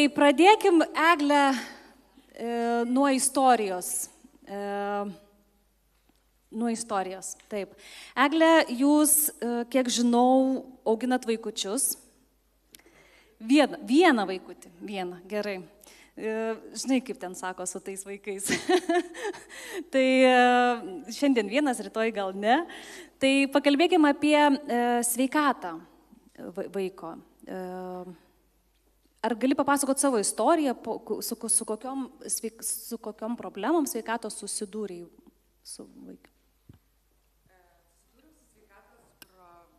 Tai pradėkim, Egle, nuo istorijos. Taip. Egle, jūs, kiek žinau, auginat vaikučius. Vieną vaikutį. Gerai. Žinai, kaip ten sako su tais vaikais. Tai šiandien vienas, rytoj gal ne. Tai pakalbėkime apie sveikatą vaiko. Ar gali papasakoti savo istoriją, su kokiom problemom sveikatos susidūrei su vaiku? Susidūriau su sveikatos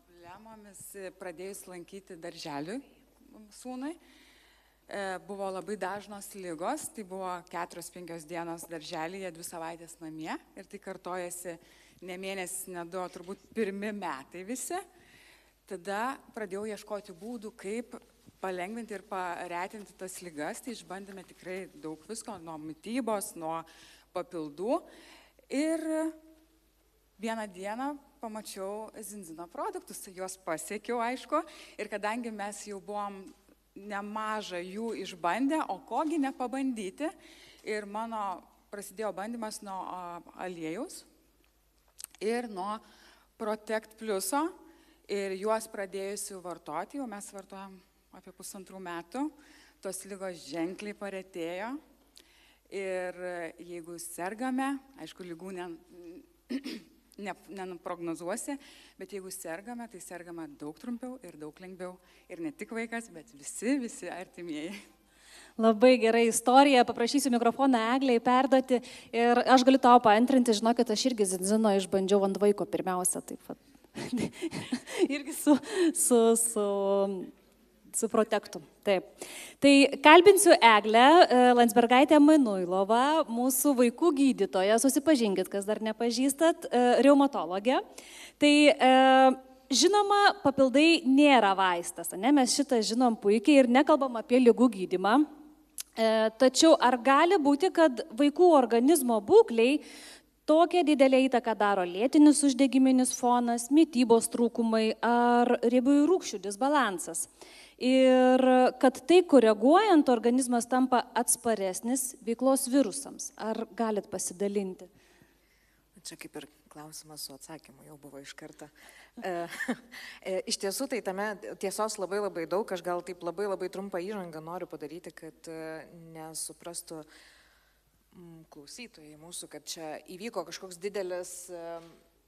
problemomis pradėjus lankyti darželiui sūnui. Buvo labai dažnos ligos, tai buvo 4-5 dienos darželyje, 2 savaitės namie ir tai kartojasi ne mėnesis, ne 2, turbūt pirmi metai visi. Tada pradėjau ieškoti būdų, kaip palengvinti ir paretinti tas ligas, tai išbandėme tikrai daug visko, nuo mitybos, nuo papildų. Ir vieną dieną pamačiau zinzino produktus, juos pasiekiau, aišku, ir kadangi mes jau buvom nemažą jų išbandę, o kogi nepabandyti, ir mano prasidėjo bandymas nuo aliejaus ir nuo Protect Pluso, ir juos pradėjusiu vartoti, jau mes vartojam apie 1,5 metų, tos ligos ženkliai paretėjo ir jeigu sergame, aišku, lygų nenuprognozuosi, bet jeigu sergame, tai sergame daug trumpiau ir daug lengviau ir ne tik vaikas, bet visi artimieji. Labai gera istorija, paprašysiu mikrofoną Eglei perduoti ir aš galiu tau paantrinti, žinokit, aš irgi zinzino išbandžiau ant vaiko pirmiausia, taip pat. Irgi su Protektu. Taip. Tai kalbinsiu Eglę Landsbergaitę Manuilovą, mūsų vaikų gydytoją, susipažinkit, kas dar nepažįstat, reumatologę. Tai žinoma, papildai nėra vaistas, ne? Mes šitą žinom puikiai ir nekalbam apie ligų gydymą. Tačiau ar gali būti, kad vaikų organizmo būkliai tokią didelę įtaką daro lėtinis uždegiminis fonas, mitybos trūkumai ar riebiųjų rūgščių disbalansas? Ir kad tai koreguojant, organizmas tampa atsparesnis veiklos virusams. Ar galit pasidalinti? Čia kaip ir klausimas su atsakymu jau buvo iš karto. Iš tiesų, tai tame tiesos labai daug. Aš gal taip labai trumpą įžangą noriu padaryti, kad nesuprastų klausytojai mūsų, kad čia įvyko kažkoks didelis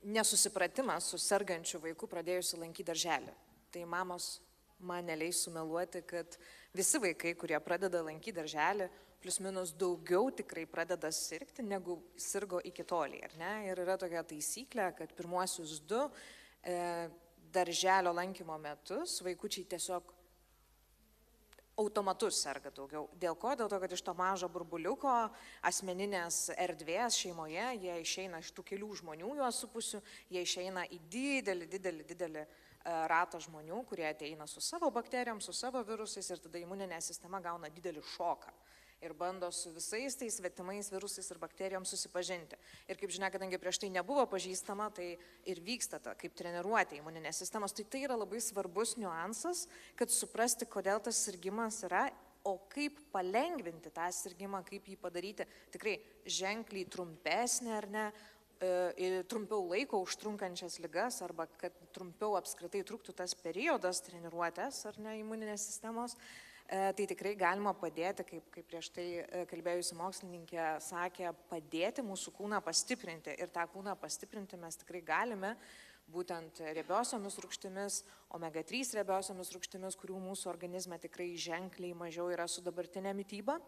nesusipratimas su sergančiu vaiku pradėjusiu lankyti darželį. Tai mamos man neleis sumeluoti, kad visi vaikai, kurie pradeda lankyti darželį, plius minus daugiau tikrai pradeda sirgti, negu sirgo iki toliai, ar ne? Ir yra tokia taisyklė, kad pirmuosius 2 darželio lankymo metus vaikučiai tiesiog automatus serga daugiau. Dėl ko? Dėl to, kad iš to mažo burbuliuko asmeninės erdvės šeimoje jie išeina iš tų kelių žmonių juos supusių, jie išeina į didelį ratą žmonių, kurie ateina su savo bakterijom, su savo virusais ir tada imuninė sistema gauna didelį šoką ir bando su visais tais svetimais virusais ir bakterijom susipažinti. Ir kaip žinia, kadangi prieš tai nebuvo pažįstama, tai ir vyksta ta kaip treniruotė imuninės sistemos. Tai yra labai svarbus niuansas, kad suprasti, kodėl tas sirgimas yra, o kaip palengvinti tą sirgimą, kaip jį padaryti tikrai ženkliai trumpesnė ar ne, trumpiau laiko užtrunkančias ligas arba kad trumpiau apskritai truktų tas periodas treniruotės ar ne imuninės sistemos, tai tikrai galima padėti, kaip prieš tai kalbėjusi mokslininkė sakė, padėti mūsų kūną pastiprinti ir tą kūną pastiprinti mes tikrai galime būtent riebiosiomis rūgštimis, omega-3 riebiosiomis rūgštimis, kurių mūsų organizme tikrai ženkliai mažiau yra su dabartinė mityba.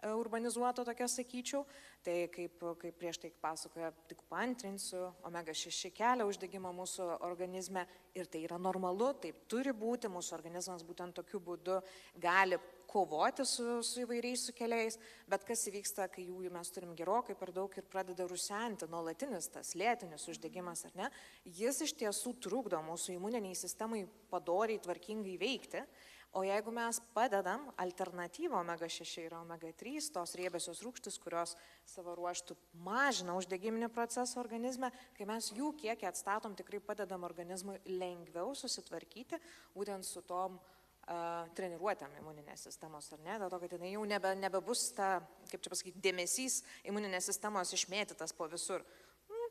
Urbanizuoto tokia sakyčiau, tai kaip prieš tai pasakoja, tik paantrinsiu, omega-6 kelia uždegimą mūsų organizme ir tai yra normalu, taip turi būti, mūsų organizmas būtent tokiu būdu gali kovoti su įvairiais sukeliais, bet kas įvyksta, kai jų mes turim gerokai per daug ir pradeda rusenti, nuolatinis tas lėtinis uždegimas, ar ne, jis iš tiesų trukdo mūsų imuniniai sistemai padoriai, tvarkingai veikti. O jeigu mes padedam, alternatyvą omega-6 ir omega-3, tos riebiosios rūgštys, kurios savo ruožtų mažina uždegiminį procesą organizme, kai mes jų kiekį atstatom, tikrai padedam organizmui lengviau susitvarkyti, būtent su tom treniruotėm imuninės sistemos, ar ne? Dėl to, kad jinai jau nebebus ta, kaip čia pasakyti, dėmesys imuninės sistemos išmėtytas po visur.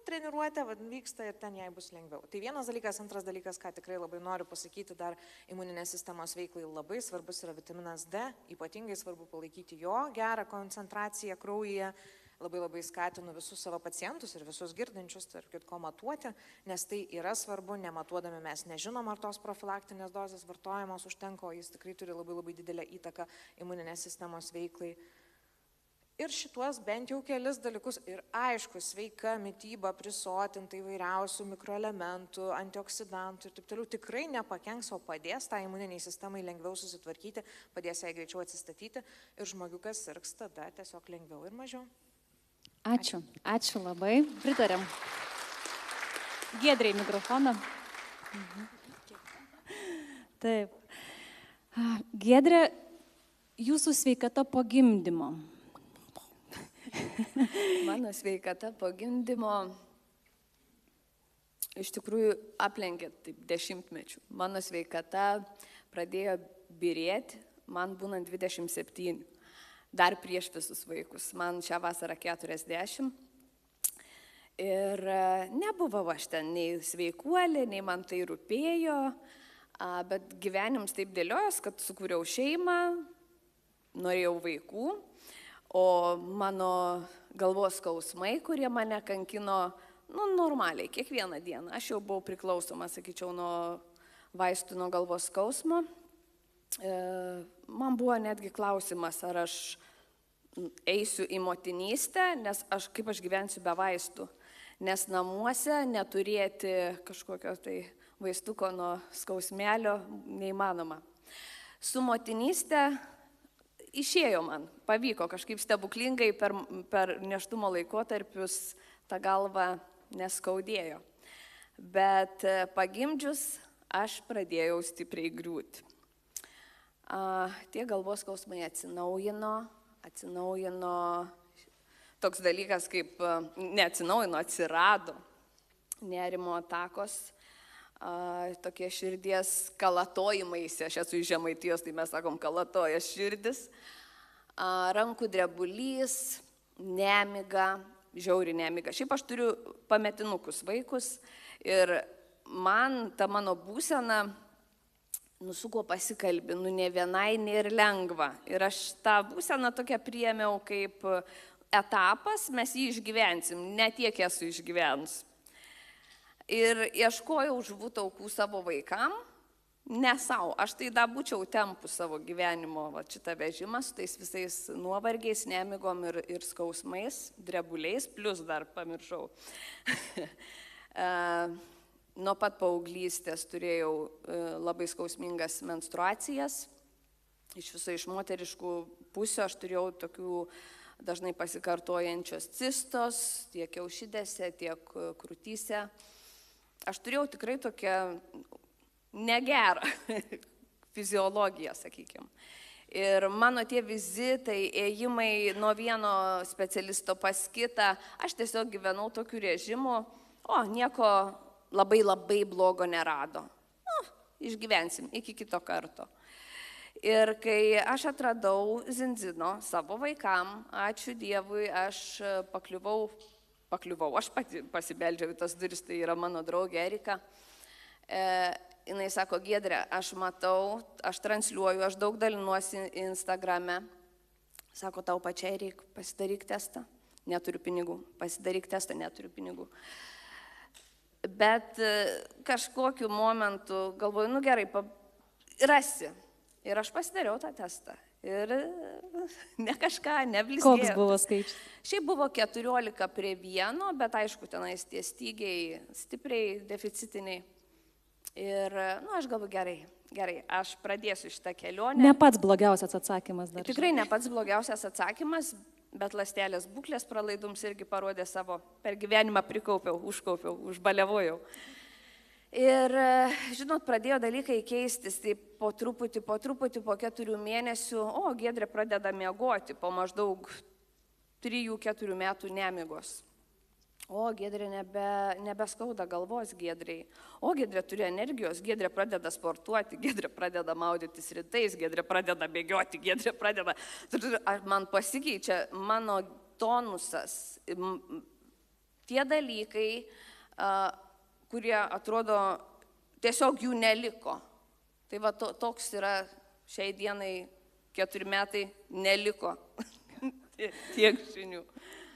Treniruotė vyksta ir ten jai bus lengviau. Tai vienas dalykas, antras dalykas, ką tikrai labai noriu pasakyti, dar imuninės sistemos veiklai labai svarbus yra vitaminas D, ypatingai svarbu palaikyti jo gerą koncentraciją kraujyje. Labai skatinu visus savo pacientus ir visus girdinčius, tarp kitko, matuoti, nes tai yra svarbu, nematuodami mes nežinom, ar tos profilaktinės dozės vartojamos užtenka, o jis tikrai turi labai didelę įtaką imuninės sistemos veiklai. Ir šituos bent jau kelis dalykus, ir aišku, sveika mityba, prisotinta įvairiausių mikroelementų, antioksidantų ir taip toliau, tikrai nepakenks, o padės tą imuniniai sistemai lengviau susitvarkyti, padės jai greičiau atsistatyti ir žmogiukas sirgs tada tiesiog lengviau ir mažiau. Ačiū labai. Pritarėm. Giedrei mikrofoną. Taip. Giedrė, jūsų sveikata po gimdymo. Mano sveikata po gimdymo iš tikrųjų aplenkė taip 10 mečių. Mano sveikata pradėjo byrėti, man būnant 27. Dar prieš visus vaikus. Man šią vasarą 40. Ir nebuvau aš ten nei sveikuolė, nei man tai rūpėjo, bet gyvenims taip dėliojos, kad sukūriau šeimą, norėjau vaikų, o mano galvos skausmai, kurie mane kankino, normaliai, kiekvieną dieną. Aš jau buvau priklausoma, sakyčiau, nuo vaistų nuo galvos skausmo. Man buvo netgi klausimas, ar aš eisiu į motinystę, nes kaip aš gyvensiu be vaistų, nes namuose neturėti kažkokio tai vaistuko nuo skausmelio neįmanoma. Su motinystė išėjo man, pavyko kažkaip stebuklingai per nėštumo laikotarpius tą galvą neskaudėjo, bet pagimdžius aš pradėjau stipriai griūti. Tie galvos skausmai atsinaujino toks dalykas kaip, neatsinaujino, atsirado nerimo atakos, tokie širdies kalatojimaisi, aš esu iš Žemaitijos, tai mes sakom kalatoja širdis, rankų drebulys, nemiga, žiauri nemiga. Šiaip aš turiu pametinukus vaikus ir man ta mano būsena, su kuo pasikalbinu, ne vienai, nėra lengva. Ir aš tą būseną tokią priėmiau kaip etapas, mes jį išgyvensim, ne tiek esu išgyvenus. Ir ieškojau žuvų taukų savo vaikam, ne savo. Aš tai da būčiau tempus savo gyvenimo šitą vežimą su tais visais nuovargiais, nemigom ir skausmais, drebuliais, plus dar pamiršau. Nuo pat paauglystės turėjau labai skausmingas menstruacijas. Iš viso iš moteriškų pusių aš turėjau tokių dažnai pasikartojančios cistos, tiek kiaušidėse, tiek krūtyse. Aš turėjau tikrai tokią negerą fiziologiją, sakykime. Ir mano tie vizitai, ėjimai nuo vieno specialisto pas kitą, aš tiesiog gyvenau tokiu režimu, nieko labai blogo nerado. Išgyvensim iki kito karto. Ir kai aš atradau Zinzino savo vaikam, ačiū Dievui, aš pakliuvau, aš pati pasibeldžiau į tas duris, tai yra mano draugė Erika. Jinai sako, Giedrė, aš matau, aš transliuoju, aš daug dalinuosi Instagrame. Sako, tau pačiai reikia, pasidaryk testą, neturiu pinigų, pasidaryk testą, neturiu pinigų. Bet kažkokiu momentu galvoju, gerai, rasi. Ir aš pasidariau tą testą. Ir ne kažką, neblizgėjo. Koks buvo skaičius? Šiaip buvo 14:1, bet aišku, tenais tie stygiai stipriai deficitiniai. Ir, aš galvoju, gerai, aš pradėsiu šitą kelionę. Ne pats blogiausias atsakymas dar. Tikrai ne pats blogiausias atsakymas, bet ląstelės būklės pralaidums irgi parodė savo, per gyvenimą prikaupiau, užkaupiau, užbaliavojau. Ir, žinot, pradėjo dalykai keistis, tai po truputį, po 4 mėnesių, Giedrė pradeda miegoti po maždaug 3-4 metų nemigos. O, Giedrė nebeskauda galvos, Giedrei. O, Giedrė turi energijos, Giedrė pradeda sportuoti, Giedrė pradeda maudytis rytais, Giedrė pradeda bėgioti, Giedrė pradeda... Man pasikeičia mano tonusas. Tie dalykai, kurie atrodo, tiesiog jų neliko. Tai va toks yra šiai dienai 4 metai neliko tiek žinių.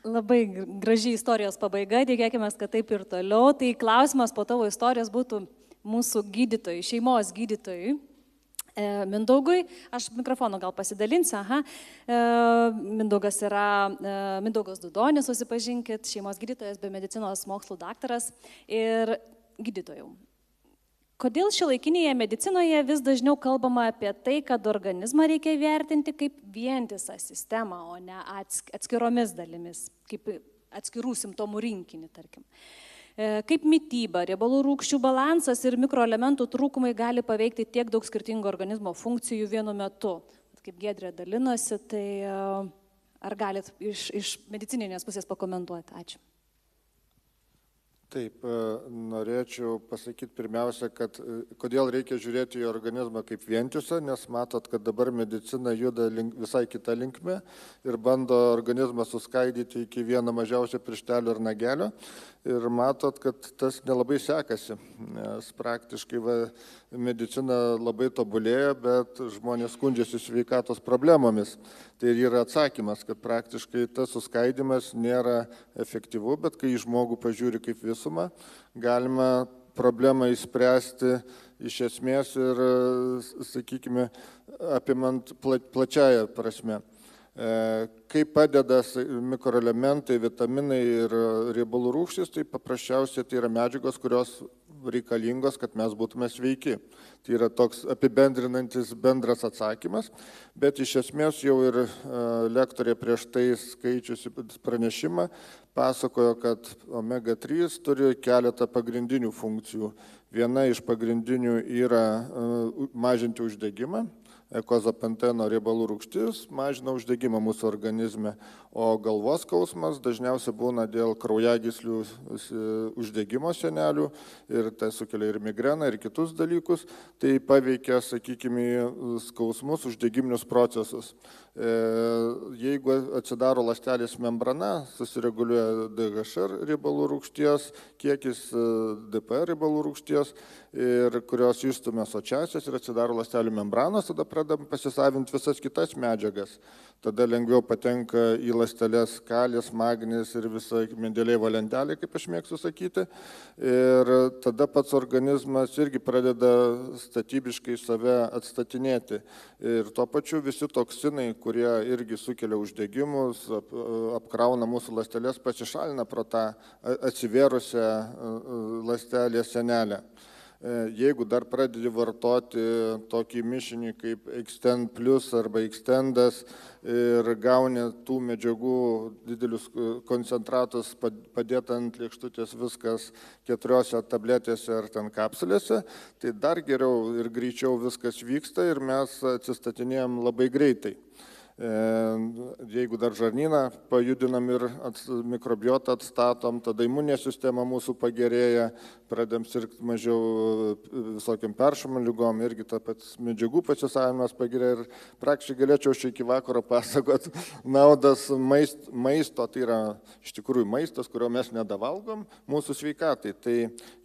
Labai graži istorijos pabaiga, tikėkime, kad taip ir toliau. Tai klausimas po tavo istorijos būtų mūsų gydytojui, šeimos gydytojui, Mindaugui. Aš mikrofoną gal pasidalinsiu. Mindaugas Dudonis, susipažinkit, šeimos gydytojas, biomedicinos mokslų daktaras. Ir gydytojų. Kodėl šiuolaikinėje medicinoje vis dažniau kalbama apie tai, kad organizmą reikia vertinti kaip vientisą sistemą, o ne atskiromis dalimis, kaip atskirų simptomų rinkinį, tarkim. Kaip mityba, riebalų rūgščių balansas ir mikroelementų trūkumai gali paveikti tiek daug skirtingų organizmo funkcijų vienu metu. Kaip Giedrė dalinosi, tai ar galit iš medicininės pusės pakomentuoti? Ačiū. Taip, norėčiau pasakyti pirmiausia, kad kodėl reikia žiūrėti į organizmą kaip vientisą, nes matot, kad dabar medicina juda visai kitą linkmę ir bando organizmą suskaidyti iki vieno mažiausio pirštelio ir nagelio. Ir matot, kad tas nelabai sekasi, nes praktiškai medicina labai tobulėja, bet žmonės skundžiasi sveikatos problemomis. Tai yra atsakymas, kad praktiškai tas suskaidimas nėra efektyvu, bet kai žmogų pažiūri kaip visumą, galima problemą išspręsti iš esmės ir, sakykime, apimant plačiają prasme. Kaip padeda mikroelementai, vitaminai ir riebalų rūgštys, tai paprasčiausiai tai yra medžiagos, kurios reikalingos, kad mes būtume sveiki. Tai yra toks apibendrinantis bendras atsakymas, bet iš esmės jau ir lektorė prieš tai skaičiusi pranešimą pasakojo, kad omega-3 turi keletą pagrindinių funkcijų. Viena iš pagrindinių yra mažinti uždegimą. Ekozapenteno riebalų rūgštis mažina uždegimą mūsų organizme, o galvos skausmas dažniausiai būna dėl kraujagyslių uždegimo sienelių ir tai sukelia ir migreną, ir kitus dalykus. Tai paveikia, sakykime, skausmus, uždegiminius procesus. Jeigu atsidaro ląstelės membrana, susireguliuoja DHR riebalų rūgšties kiekis, DPR riebalų rūgšties, ir kurios išstumia sočiasias ir atsidaro ląstelių membranos, tada pradedam pasisavinti visas kitas medžiagas. Tada lengviau patenka į ląsteles kalis, magnis ir visa Mendelejevo lentelė, kaip aš mėgstu sakyti. Ir tada pats organizmas irgi pradeda statybiškai save atstatinėti. Ir tuo pačiu visi toksinai, kurie irgi sukelia uždegimus, apkrauna mūsų ląsteles, pasišalina pro tą atsivėrusią ląstelės sienelę. Jeigu dar pradedi vartoti tokį mišinį kaip Extend Plus arba Extendas ir gauni tų medžiagų didelius koncentratus padėt ant lėkštutės viskas 4 tabletėse ar ten kapsulėse, tai dar geriau ir greičiau viskas vyksta ir mes atsistatinėjom labai greitai. Jeigu dar žarnyną pajudinam ir mikrobiotą atstatom, tada imuninė sistema mūsų pagerėja, pradedam sirgti mažiau visokiam peršalimo ligom, irgi ta pats medžiagų pasisavinimas pagerėja ir praktiškai galėčiau šį iki vakaro pasakot naudas maisto, tai yra iš tikrųjų maistas, kurio mes nedavalgom mūsų sveikatai. Tai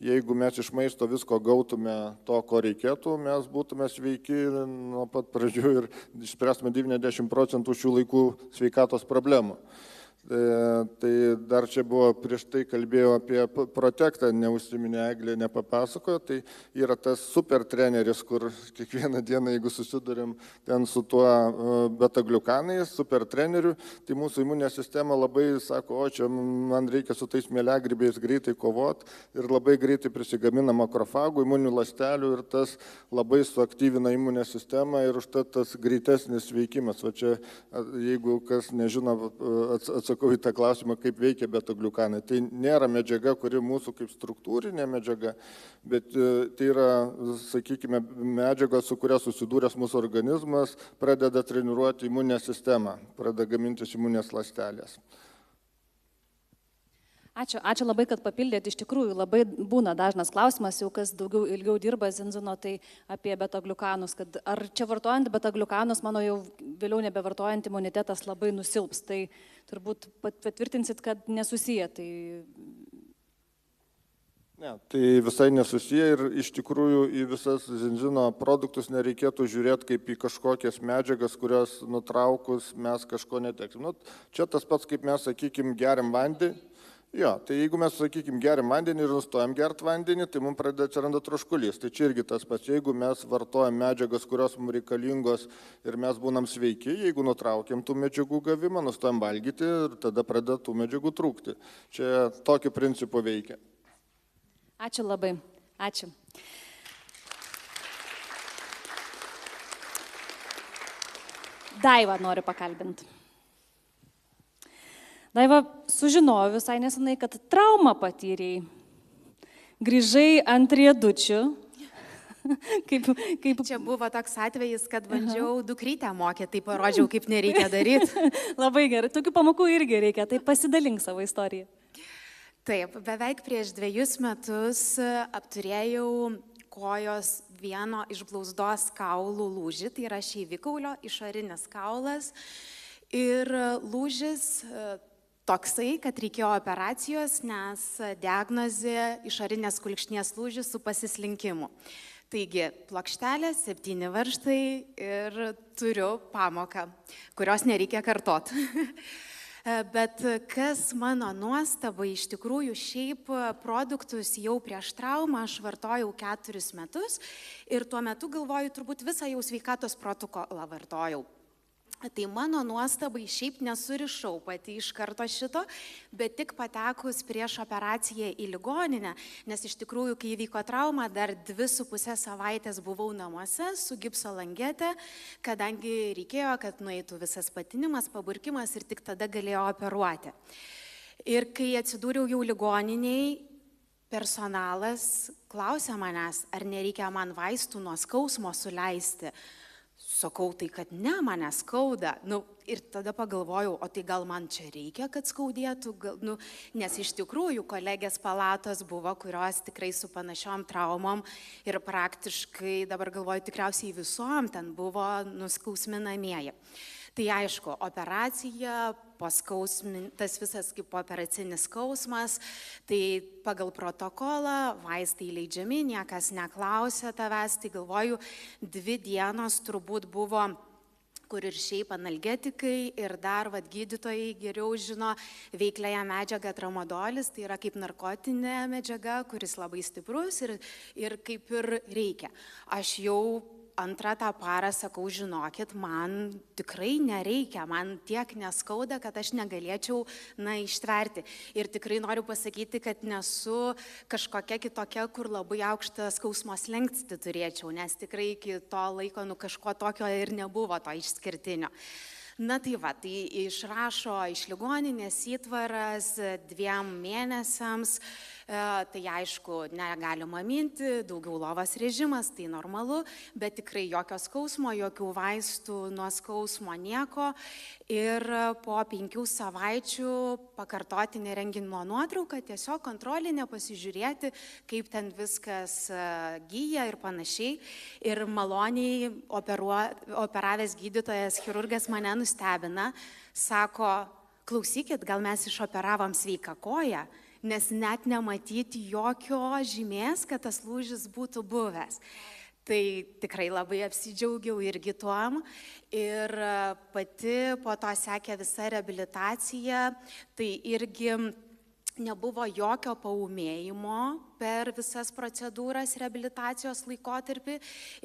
jeigu mes iš maisto visko gautume to, ko reikėtų, mes būtume sveiki nuo pat pradžių ir išspręstume 90% šių laikų sveikatos problemų. Tai dar čia buvo, prieš tai kalbėjau apie Protektą, neužsiminė Eglė, nepapasakojo, tai yra tas super treneris, kur kiekvieną dieną, jeigu susidurėm ten su tuo beta-gliukanais, super treneriu, tai mūsų imuninė sistema labai sako, o čia man reikia su tais mieliagrybiais greitai kovoti ir labai greitai prisigamina makrofagų, imuninių ląstelių ir tas labai suaktyvina imuninę sistemą ir užtat tas greitesnis veikimas. Va čia, jeigu kas nežino, atsakau į tą klausimą, kaip veikia beta-gliukanai. Tai nėra medžiaga, kuri mūsų kaip struktūrinė medžiaga, bet tai yra, sakykime, medžiaga, su kuria susidūręs mūsų organizmas pradeda treniruoti imuninę sistemą, pradeda gamintis imuninės ląstelės. Ačiū labai, kad papildėt. Iš tikrųjų, labai būna dažnas klausimas, jau kas daugiau ilgiau dirba Zinzino, tai apie betagliukanus, kad ar čia vartojant betagliukanus, mano jau vėliau nebevartojant imunitetas labai nusilps. Tai turbūt patvirtinsit, kad nesusiję. Ne, tai visai nesusiję ir iš tikrųjų į visas Zinzino produktus nereikėtų žiūrėti kaip į kažkokias medžiagas, kurios nutraukus mes kažko neteksim. Nu, čia tas pats, kaip mes, sakykime, geriam vandenį. Jo, tai jeigu mes, sakykime, geriam vandenį ir nustojam gerti vandenį, tai mums pradeda atsiranda troškulys. Tai čia irgi tas pats, jeigu mes vartojam medžiagas, kurios mums reikalingos ir mes būnam sveiki, jeigu nutraukiam tų medžiagų gavimą, nustojam valgyti ir tada pradeda tų medžiagų trūkti. Čia tokiu principu veikia. Ačiū labai. Ačiū. Daiva noriu pakalbinti. Daiva, sužinojau visai nesenai, kad traumą patyrėjai. Grįžai ant riedučių. Kaip... Čia buvo toks atvejis, kad bandžiau dukrytę mokyti, tai parodžiau, kaip nereikia daryti. Labai gerai, tokių pamokų irgi reikia, tai pasidalink savo istoriją. Taip, beveik prieš 2 metus apturėjau kojos vieno iš blauzdos kaulų lūžį, tai yra šeivikaulio išorinis kaulas. Ir lūžis toksai, kad reikėjo operacijos, nes diagnozė išorinės kulkšnies lūžis su pasislinkimu. Taigi, plokštelė, 7 varžtai ir turiu pamoką, kurios nereikia kartot. Bet kas mano nuostaba, iš tikrųjų, šiaip produktus jau prieš traumą aš vartojau 4 metus ir tuo metu galvoju, turbūt visą jau sveikatos protokolą vartojau. Tai mano nuostabai šiaip nesurišau pati iš karto šito, bet tik patekus prieš operaciją į ligoninę, nes iš tikrųjų, kai įvyko trauma, dar 2,5 savaitės buvau namuose su gipso langete, kadangi reikėjo, kad nueitų visas patinimas, paburkimas ir tik tada galėjo operuoti. Ir kai atsidūriau jau ligoniniai, personalas klausė manęs, ar nereikia man vaistų nuo skausmo suleisti. Sakau, tai kad ne, mane skauda. Ir tada pagalvojau, o tai gal man čia reikia, kad skaudėtų, nes iš tikrųjų kolegės palatos buvo, kurios tikrai su panašiom traumom ir praktiškai, dabar galvoju, tikriausiai visom ten buvo nuskausminamieji. Tai aišku, operacija, tas visas kaip operacinis skausmas, tai pagal protokolą vaistai leidžiami, niekas neklausė tavęs, tai galvoju, 2 dienos turbūt buvo, kur ir šiaip analgetikai ir dar gydytojai geriau žino veikliąją medžiagą tramadolis, tai yra kaip narkotinė medžiaga, kuris labai stiprus ir kaip ir reikia. Aš jau antrą tą parą sakau, žinokit, man tikrai nereikia, man tiek neskauda, kad aš negalėčiau, ištverti. Ir tikrai noriu pasakyti, kad nesu kažkokia kitokia, kur labai aukštą skausmo slenkstį turėčiau, nes tikrai iki to laiko, kažko tokio ir nebuvo to išskirtinio. Tai išrašo iš ligoninės įtvaras 2 mėnesiams, tai aišku, negalima minti, daugiau lovos režimas, tai normalu, bet tikrai jokio skausmo, jokių vaistų nuo skausmo, nieko. Ir po 5 savaičių pakartotinė renginimo nuotrauka, tiesiog kontrolinė, pasižiūrėti, kaip ten viskas gyja ir panašiai. Ir maloniai operavęs gydytojas, chirurgas mane nustebina, sako, klausykit, gal mes išoperavom sveiką koją, nes net nematyti jokio žymės, kad tas lūžis būtų buvęs. Tai tikrai labai apsidžiaugiau irgi tuom. Ir pati po to sekė visa reabilitacija, tai irgi nebuvo jokio paūmėjimo per visas procedūras reabilitacijos laikotarpį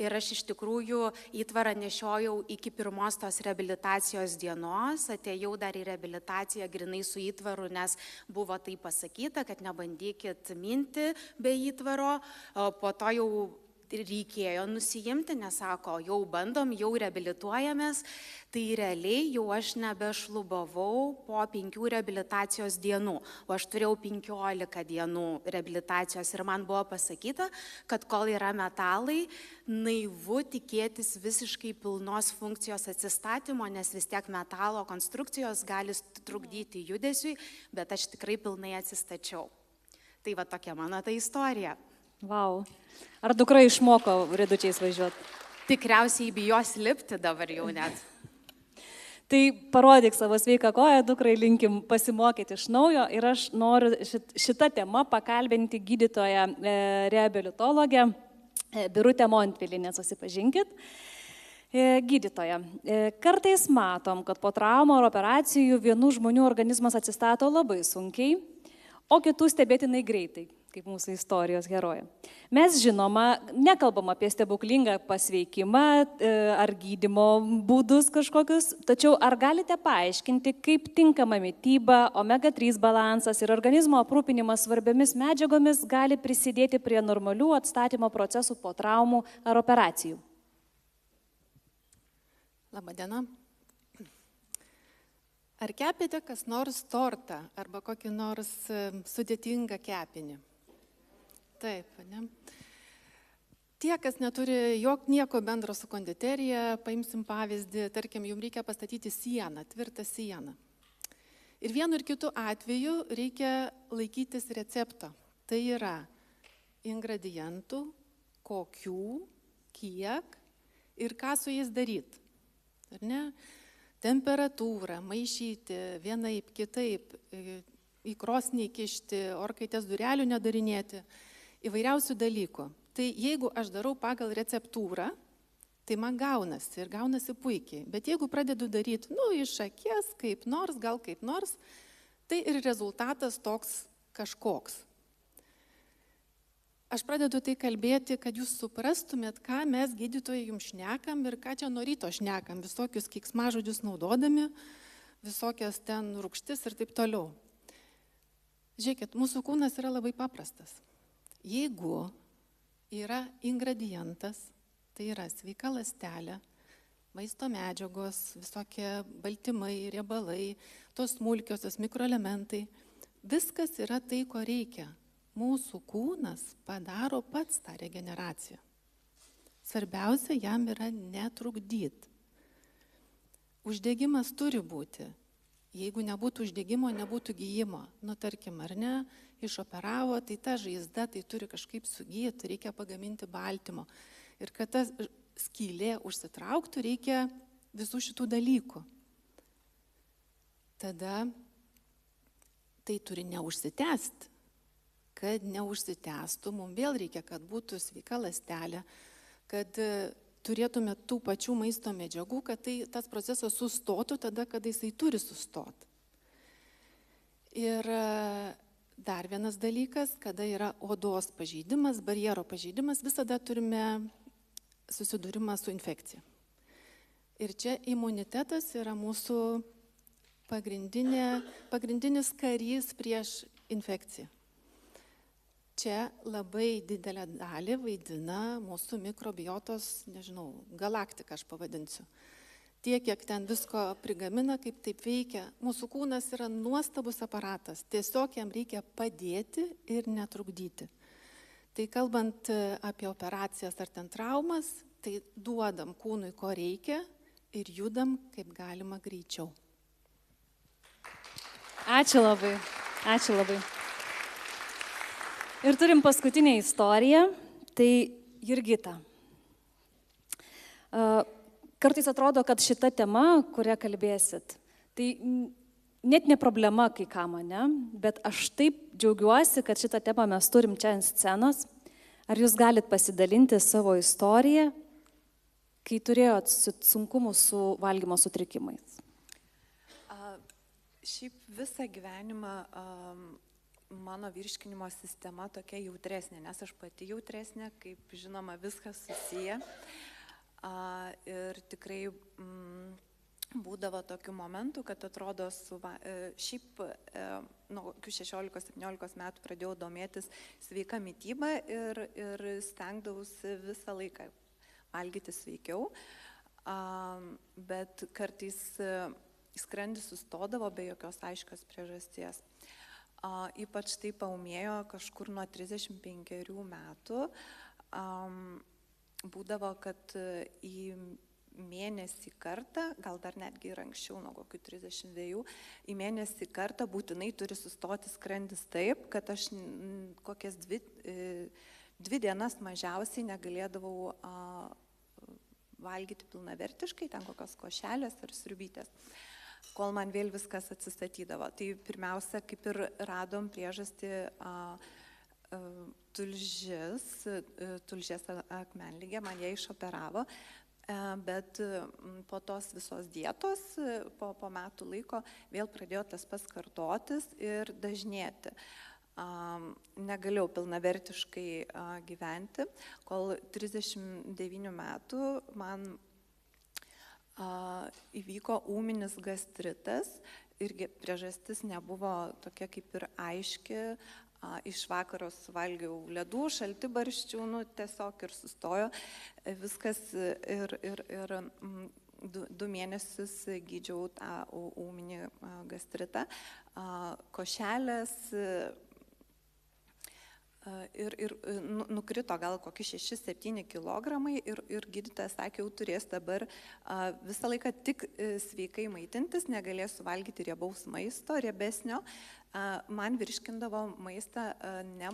ir aš iš tikrųjų įtvarą nešiojau iki 1 tos reabilitacijos dienos, atėjau dar į reabilitaciją grinai su įtvaru, nes buvo tai pasakyta, kad nebandykit minti be įtvaro, po to jau reikėjo nusijimti, nes sako, jau bandom, jau reabilituojamės, tai realiai jau aš nebešlubavau po 5 reabilitacijos dienų, o aš turėjau 15 dienų reabilitacijos ir man buvo pasakyta, kad kol yra metalai, naivu tikėtis visiškai pilnos funkcijos atsistatymo, nes vis tiek metalo konstrukcijos gali trukdyti judesiui, bet aš tikrai pilnai atsistačiau. Tai va tokia mano ta istorija. Vau. Ar dukra išmoko ridučiais važiuoti? Tikriausiai bijos lipti dabar jau net. Tai parodyk savo sveiką koją, dukrai linkim pasimokyti iš naujo ir aš noriu šitą temą pakalbinti gydytoją reabilitologę Birutę Montvilinę, susipažinkit. Gydytoja, kartais matom, kad po traumų ar operacijų vienų žmonių organizmas atsistato labai sunkiai, o kitų stebėtinai greitai, kaip mūsų istorijos herojė. Mes žinoma, nekalbam apie stebuklingą pasveikimą ar gydymo būdus kažkokius, tačiau ar galite paaiškinti, kaip tinkama mityba, omega-3 balansas ir organizmo aprūpinimas svarbiomis medžiagomis gali prisidėti prie normalių atstatymo procesų po traumų ar operacijų? Labadiena. Ar kepėte kas nors tortą arba kokį nors sudėtingą kepinį? Taip, ne? Tie, kas neturi nieko bendro su konditerija, paimsim pavyzdį, tarkim, jums reikia pastatyti sieną, tvirtą sieną. Ir vienu ir kitu atveju reikia laikytis recepto. Tai yra ingredientų, kokių, kiek ir ką su jais daryti. Ar ne? Temperatūrą, maišyti vienaip, kitaip, į krosnį kišti, orkaitės durelių nedarinėti, įvairiausių dalykų. Tai jeigu aš darau pagal receptūrą, tai man gaunasi ir gaunasi puikiai. Bet jeigu pradedu daryti, iš akies, kaip nors, gal kaip nors, tai ir rezultatas toks kažkoks. Aš pradedu tai kalbėti, kad jūs suprastumėt, ką mes gydytojai jums šnekam ir ką čia nuo ryto šnekam, visokius keiksmažodžius naudodami, visokias ten rūgštis ir taip toliau. Žiūrėkit, mūsų kūnas yra labai paprastas. Jeigu yra ingredientas, tai yra sveika ląstelė, maisto medžiagos, visokie baltymai, riebalai, tos smulkiosios mikroelementai, viskas yra tai, ko reikia. Mūsų kūnas padaro pats tą regeneraciją. Svarbiausia jam yra netrukdyti. Uždegimas turi būti. Jeigu nebūtų uždegimo, nebūtų gyjimo. Tarkim, ar ne, išoperavo, tai ta žaizda, tai turi kažkaip sugyti, reikia pagaminti baltymo. Ir kad ta skylė užsitrauktų, reikia visų šitų dalykų. Tada tai turi neužsitęsti. Kad neužsitęstų, mums vėl reikia, kad būtų sveika ląstelė, kad turėtume tų pačių maisto medžiagų, kad tas procesas sustotų tada, kada jisai turi sustoti. Ir dar vienas dalykas, kada yra odos pažeidimas, barjero pažeidimas, visada turime susidūrimą su infekcija. Ir čia imunitetas yra mūsų pagrindinis karys prieš infekciją. Čia labai didelę dalį vaidina mūsų mikrobiotos, galaktika aš pavadinsiu. Tiek, kiek ten visko prigamina, kaip taip veikia. Mūsų kūnas yra nuostabus aparatas, tiesiog jam reikia padėti ir netrukdyti. Tai kalbant apie operacijas ar ten traumas, tai duodam kūnui, ko reikia ir judam kaip galima greičiau. Ačiū labai, ačiū labai. Ir turim paskutinę istoriją, tai Jurgita. Kartais atrodo, kad šita tema, kurią kalbėsit, tai net ne problema kai kam, ne? Bet aš taip džiaugiuosi, kad šitą temą mes turim čia ant scenos. Ar jūs galit pasidalinti savo istoriją, kai turėjot sunkumų su valgymo sutrikimais? Šiaip visą gyvenimą mano virškinimo sistema tokia jautresnė, nes aš pati jautresnė, kaip žinoma, viskas susiję. Ir tikrai būdavo tokių momentų, kad atrodo, šiaip nuo 16-17 metų pradėjau domėtis sveika mytyba ir stengdavausi visą laiką valgyti sveikiau, bet kartais skrandis sustodavo be jokios aiškios priežasties. Ypač tai paūmėjo kažkur nuo 35 metų. Būdavo, kad į mėnesį kartą, gal dar netgi ir anksčiau, nuo kokių 32, į mėnesį kartą būtinai turi sustoti skrandis taip, kad aš kokias 2 dienas mažiausiai negalėdavau valgyti pilnavertiškai, ten kokios košelės ar sriubytės, kol man vėl viskas atsistatydavo. Tai pirmiausia, kaip ir radom priežastį tulžies akmenligė, man ją išoperavo, bet po tos visos dietos, po metų laiko, vėl pradėjo tas pats kartotis ir dažnėti. Negalėjau pilnavertiškai gyventi, kol 39 metų man įvyko ūminis gastritas, irgi priežastis nebuvo tokia kaip ir aiški, iš vakaro suvalgiau ledų, šaltibarščių, tiesiog ir sustojo viskas ir 2 mėnesius gydžiau tą ūminį gastritą, košelės ir nukrito gal kokie 6-7 kilogramai ir gydytojas sakė, jau turės dabar visą laiką tik sveikai maitintis, negalės suvalgyti riebaus maisto, riebesnio. Man virškindavo maistą ne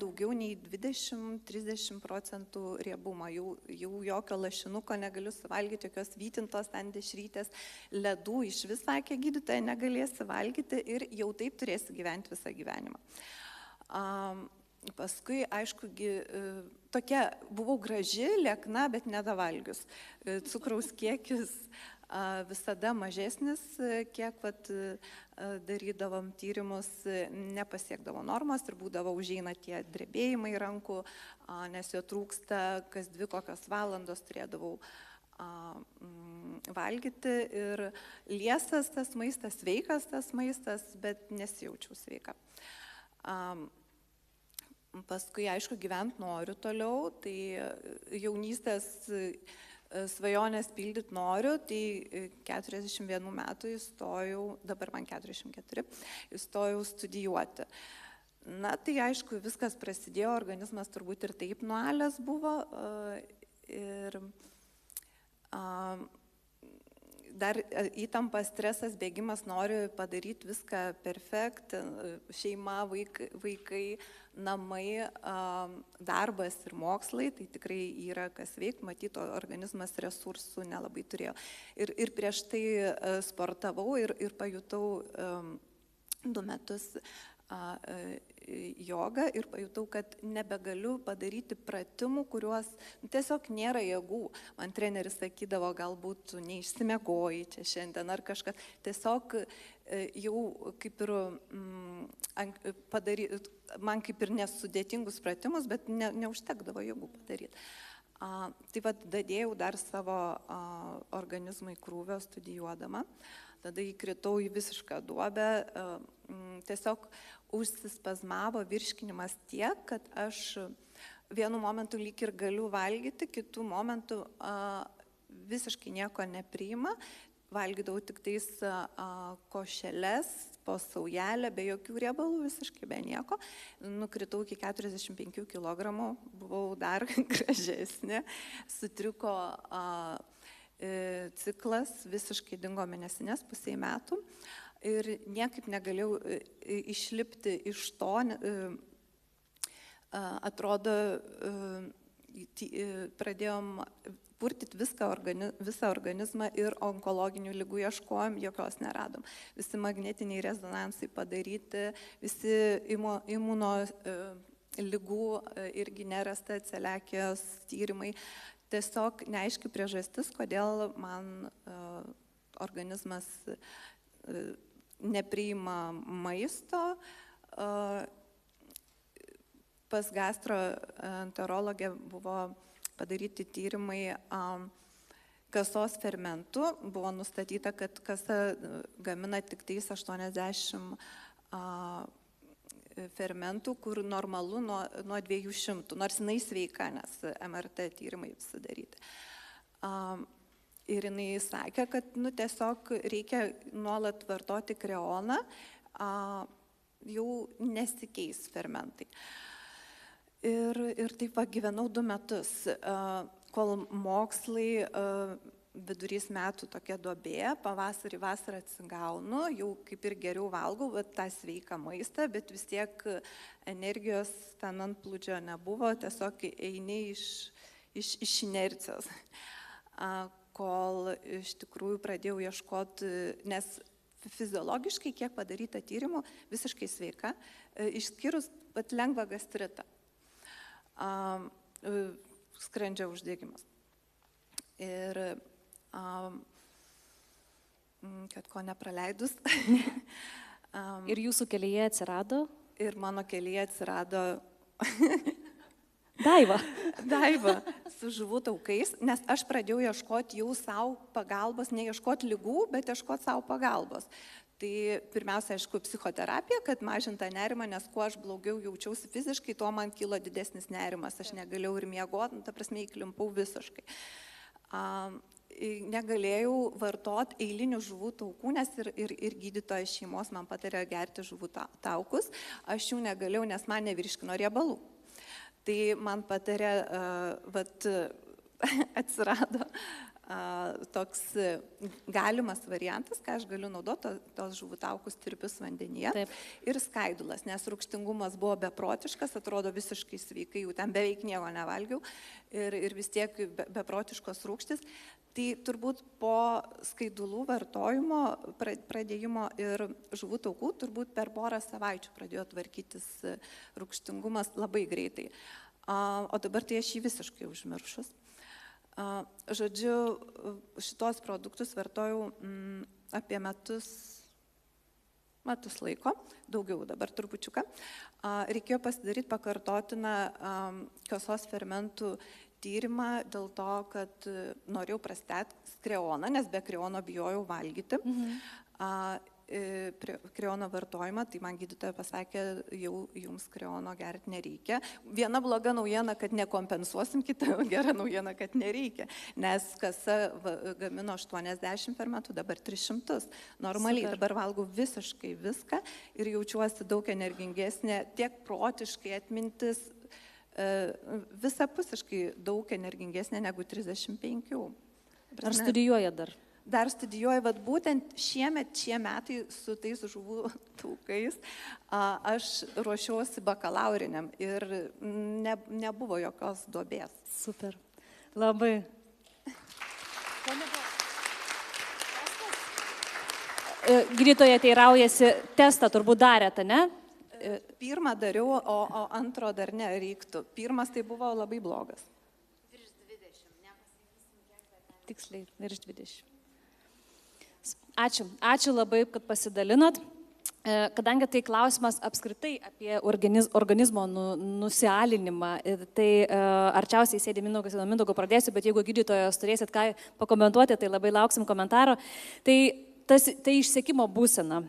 daugiau nei 20-30% riebumo. Jau jokio lašinuko negaliu suvalgyti, jokios vytintos ten dešrytės, ledų iš vis, sakė gydytoja, negalėsi valgyti ir jau taip turėsi gyventi visą gyvenimą. Paskui, aišku, tokia buvau graži, liekna, bet nedavalgius. Cukraus kiekis visada mažesnis, kiek darydavom tyrimus, nepasiekdavo normos ir būdavo užeina tie drebėjimai rankų, nes jo trūksta, kas 2 kokios valandos turėdavau valgyti ir liesas tas maistas, sveikas tas maistas, bet nesijaučiau sveika. Paskui, aišku, gyvent noriu toliau, tai jaunystės svajonės pildyti noriu, tai 41 metų įstojau, dabar man 44, įstojau studijuoti. Na, tai aišku, viskas prasidėjo, organizmas turbūt ir taip nualęs buvo ir dar įtampa, stresas, bėgimas, noriu padaryti viską perfekt, šeima, vaikai, namai, darbas ir mokslai, tai tikrai yra kas veikti, matyti, organizmas resursų nelabai turėjo. Ir prieš tai sportavau ir pajutau 2 metus jogą ir pajutau, kad nebegaliu padaryti pratimų, kuriuos tiesiog nėra jėgų. Man treneris sakydavo, galbūt neišsimiegoji čia šiandien ar kažkas. Tiesiog jau kaip ir man kaip ir nesudėtingus pratimus, bet neužtekdavo jėgų padaryti. Tai dadėjau dar savo organizmui krūvio studijuodama. Tada įkritau į visišką duobę, tiesiog užsispazmavo virškinimas tiek, kad aš vienu momentu lyg ir galiu valgyti, kitų momentų visiškai nieko nepriima, valgydavau tik tais košeles, po saujelę, be jokių riebalų, visiškai be nieko, nukritau iki 45 kg, buvau dar gražesnė, sutriko ciklas, visiškai dingo mėnesinės, pusei metų ir niekaip negalėjau išlipti iš to, atrodo, pradėjom purtyti visą organizmą ir onkologinių ligų ieškojom, jokios neradom. Visi magnetiniai rezonansai padaryti, visi imuno ligų irgi nerasta, celiakijos tyrimai. Tiesiog neaiški priežastis, kodėl man organizmas nepriima maisto. Pas gastroenterologę buvo padaryti tyrimai kasos fermentų buvo nustatyta, kad kasa gamina tik tais 80 fermentų, kur normalu nuo 200, nors jinai sveika, nes MRT tyrimai visi daryti. Ir jinai sakė, kad tiesiog reikia nuolat vartoti kreoną, jau nesikeis fermentai. Ir taip gyvenau 2 metus, kol mokslai vidurys metų tokia duobė, pavasarį, vasarą atsigaunu, jau kaip ir geriau valgau, tą sveiką maistą, bet vis tiek energijos ten ant plūdžio nebuvo, tiesiog eini iš inercijos. Kol iš tikrųjų pradėjau ieškoti, nes fiziologiškai, kiek padaryta tyrimų, visiškai sveika, išskyrus lengvą gastritą, skrandžio uždegimas. Ir kad ko nepraleidus. Ir jūsų kelyje atsirado? Ir mano kelyje atsirado Daiva. Daiva su žuvų taukais, nes aš pradėjau ieškoti jau savo pagalbos, ne ieškoti lygų, bet ieškoti savo pagalbos. Tai pirmiausia, aišku, psichoterapija, kad mažinta nerimą, nes kuo aš blogiau jaučiausi fiziškai, tuo man kilo didesnis nerimas. Aš negalėjau ir miegoti, ta prasme, įklimpau visiškai. Negalėjau vartoti eilinių žuvų taukų, nes ir gydytojas šeimos man patarė gerti žuvų taukus. Aš jų negalėjau, nes man nevirškino riebalų. Tai man patarė, atsirado toks galimas variantas, ką aš galiu naudoti, tos žuvų taukus tirpius vandenyje. Taip. Ir skaidulas, nes rūgštingumas buvo beprotiškas, atrodo visiškai sveikai, jau ten beveik nieko nevalgiau ir vis tiek beprotiškos rūgštis. Tai turbūt po skaidulų vartojimo, pradėjimo ir žuvų taukų, turbūt per porą savaičių pradėjo tvarkytis rūgštingumas labai greitai. O dabar tai aš jį visiškai užmiršus. Žodžiu, šitos produktus vartojau apie metus laiko, daugiau dabar trupučiuką. Reikėjo pasidaryti pakartotiną kasos fermentų tyrimą dėl to, kad norėjau prastęti kreoną, nes be kreono bijojau valgyti. Kreono vartojimą, tai man gydytoja pasakė, jau jums kreono gerti nereikia. Viena bloga naujiena, kad nekompensuosim, kita gera naujiena, kad nereikia, nes kasa gamino 80 fermentų, dabar 300. Normaliai dabar valgau visiškai viską ir jaučiuosi daug energingesnė, tiek protiškai atmintis, visapusiškai daug energingesnė negu 35. Ar studijuoja dar? Dar studijuoju, būtent šie metai su tais žuvų taukais aš ruošiuosi bakalauriniam ir nebuvo jokios duobės. Super. Labai. Gydytoja teiraujasi, testą turbūt darėte, ne? Pirmą dariau, o antro dar nereiktų. Pirmas tai buvo labai blogas. Virš 20, nepasakysim kiek. Tiksliai, virš 20. Ačiū labai, kad pasidalinot. Kadangi tai klausimas apskritai apie organizmo nusialinimą, tai arčiausiai sėdi Mindaugas, nuo Mindaugo pradėsiu, bet jeigu gydytojos turėsit ką pakomentuoti, tai labai lauksim komentaro. Tai išsekimo būsena,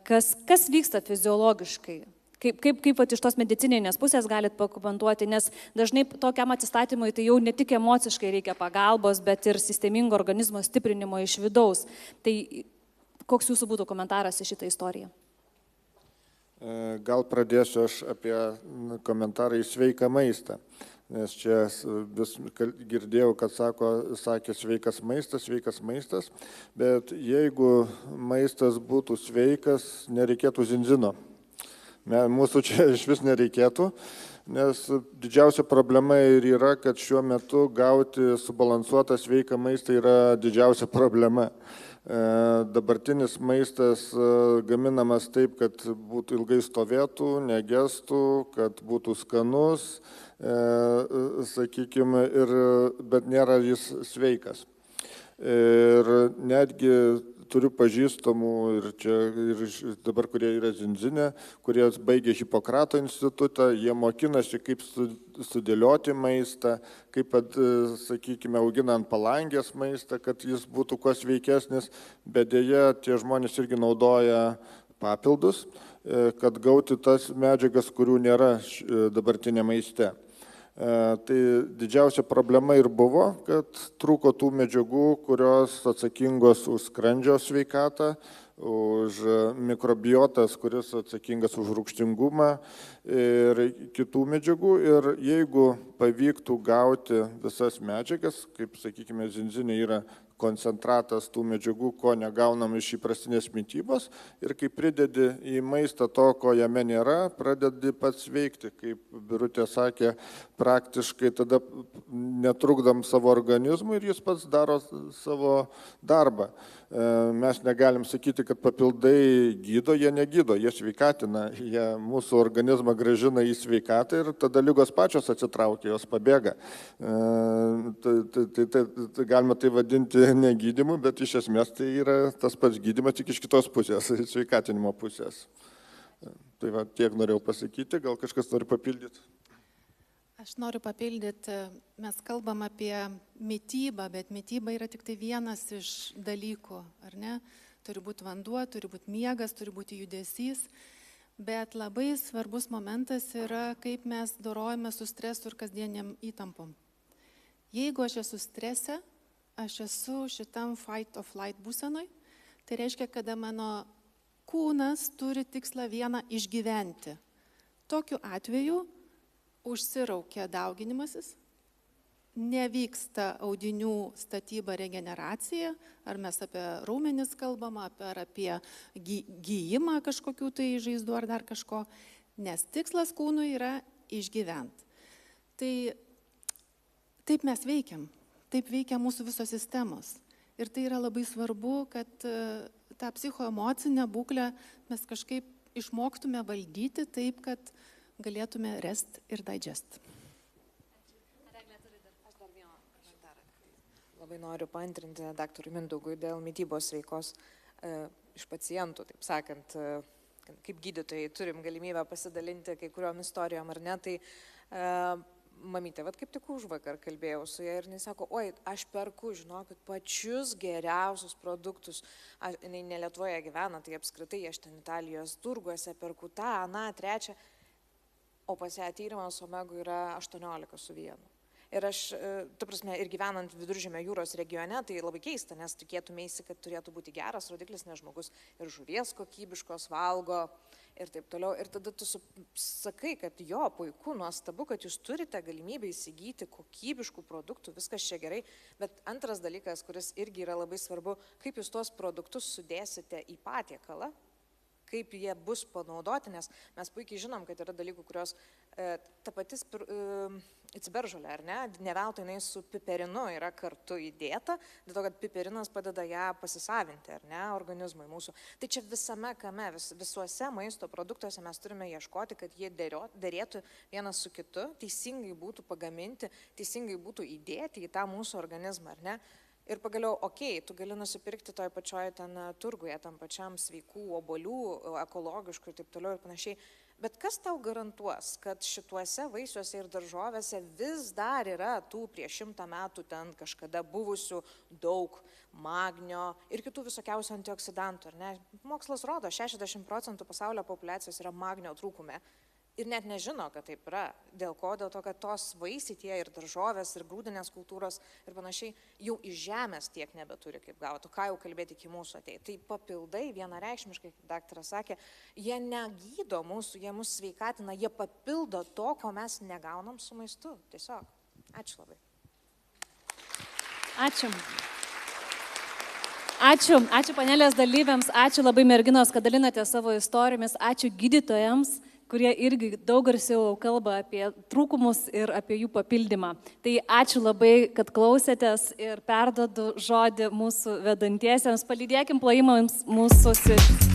kas vyksta fiziologiškai? Kaip iš tos medicininės pusės galit pakomentuoti, nes dažnai tokiam atsistatymui tai jau ne tik emociškai reikia pagalbos, bet ir sistemingo organizmo stiprinimo iš vidaus. Tai koks jūsų būtų komentaras į šitą istoriją? Gal pradėsiu aš apie komentarą į sveiką maistą, nes čia vis girdėjau, kad sakė sveikas maistas, bet jeigu maistas būtų sveikas, nereikėtų zinzino. Mūsų čia iš vis nereikėtų, nes didžiausia problema ir yra, kad šiuo metu gauti subalansuotą sveiką maistą yra didžiausia problema. Dabartinis maistas gaminamas taip, kad būtų ilgai stovėtų, negestų, kad būtų skanus, sakykime, bet nėra jis sveikas. Ir netgi turiu pažįstamų ir dabar, kurie yra Zinzine, kurie baigė Hipokrato institutą, jie mokinasi, kaip sudėlioti maistą, kaip, sakykime, auginant palangės maistą, kad jis būtų kuo sveikesnis, bet dėja tie žmonės irgi naudoja papildus, kad gauti tas medžiagas, kurių nėra dabartinė maiste. Tai didžiausia problema ir buvo, kad trūko tų medžiagų, kurios atsakingos už skrandžio sveikatą, už mikrobiotas, kuris atsakingas už rūgštingumą ir kitų medžiagų. Ir jeigu pavyktų gauti visas medžiagas, kaip, sakykime, Zinzinė yra koncentratas tų medžiagų, ko negaunam iš įprastinės mitybos, ir kai pridedi į maistą to, ko jame nėra, pradedi pats veikti, kaip Birutė sakė, praktiškai tada netrukdam savo organizmui ir jis pats daro savo darbą. Mes negalim sakyti, kad papildai gydo, jie negydo, jie sveikatina, jie mūsų organizmą grąžina į sveikatą ir tada ligos pačios atsitraukia, jos pabėga. Tai galima tai vadinti negydymu, bet iš esmės tai yra tas pats gydymas, tik iš kitos pusės, sveikatinimo pusės. Tai va, tiek norėjau pasakyti, gal kažkas nori papildyti? Aš noriu papildyti, mes kalbam apie mitybą, bet mityba yra tik tai vienas iš dalykų, ar ne? Turi būti vanduo, turi būti miegas, turi būti judesys, bet labai svarbus momentas yra, kaip mes dorojame su stresu ir kasdieniam įtampom. Jeigu aš esu strese, aš esu šitam fight or flight būsenoj, tai reiškia, kada mano kūnas turi tikslą vieną išgyventi. Tokiu atveju užsiraukia dauginimasis, nevyksta audinių statyba, regeneracija, ar mes apie raumenis kalbam, ar apie gijimą kažkokių tai žaizdų ar dar kažko, nes tikslas kūnui yra išgyventi. Tai taip mes veikiam, taip veikia mūsų visos sistemos. Ir tai yra labai svarbu, kad tą psichoemocinę būklę mes kažkaip išmoktume valdyti taip, kad galėtume rest ir digest. Aš dar vieną komentarą. Labai noriu paantrinti daktarui Mindaugui dėl mitybos sveikos iš pacientų, taip sakant, kaip gydytojai turim galimybę pasidalinti kai kuriuom istorijom ar ne, tai mamytė, vat kaip tik užvakar kalbėjau su ją ir jis sako, oi, aš perku, žinokit, pačius geriausius produktus. Jinai ne Lietuvoje gyvena, tai apskritai aš ten Italijos turguose perku tą, aną, trečią, o pas ją tyrimas omegų yra 18 su 1. Ir aš, ta prasme, ir gyvenant Viduržemio jūros regione, tai labai keista, nes tikėtumėsi, kad turėtų būti geras rodiklis, nes žmogus ir žuvies kokybiškos valgo ir taip toliau. Ir tada tu sakai, kad jo, puiku, nuostabu, kad jūs turite galimybę įsigyti kokybiškų produktų, viskas čia gerai. Bet antras dalykas, kuris irgi yra labai svarbu, kaip jūs tuos produktus sudėsite į patiekalą, kaip jie bus panaudoti, nes mes puikiai žinom, kad yra dalykų, kurios ta pati ciberžolė, ar ne, neveltui jinai su piperinu yra kartu įdėta, dėl to, kad piperinas padeda ją pasisavinti, ar ne, organizmui mūsų. Tai čia visame kame, visuose maisto produktuose mes turime ieškoti, kad jie derėtų vienas su kitu, teisingai būtų pagaminti, teisingai būtų įdėti į tą mūsų organizmą, ar ne. Ir pagaliau, okei, tu gali nusipirkti toj pačioj ten turguje, tam pačiam sveikų obuolių, ekologiškų ir taip toliau ir panašiai. Bet kas tau garantuos, kad šituose vaisiuose ir daržovėse vis dar yra tų prieš 100 metų ten kažkada buvusių daug magnio ir kitų visokiausių antioksidantų, ar ne? Mokslas rodo, 60% pasaulio populiacijos yra magnio trūkume. Ir net nežino, kad taip yra. Dėl ko? Dėl to, kad tos vaisiai tie ir daržovės, ir grūdinės kultūros ir panašiai jau iš žemės tiek nebeturi kaip gauti. Ką jau kalbėti iki mūsų atei. Tai papildai vienareikšmiškai, kaip daktaras sakė, jie negydo mūsų, jie mus sveikatina, jie papildo to, ko mes negaunam su maistu. Tiesiog. Ačiū labai. Ačiū. Ačiū panelės dalyviams, ačiū labai merginos, kad dalinate savo istorijomis, ačiū gydytojams, kurie irgi daug garsiau kalba apie trūkumus ir apie jų papildymą. Tai ačiū labai, kad klausėtės ir perdodu žodį mūsų vedantiesiems. Palydėkim plojimams mūsų svečius.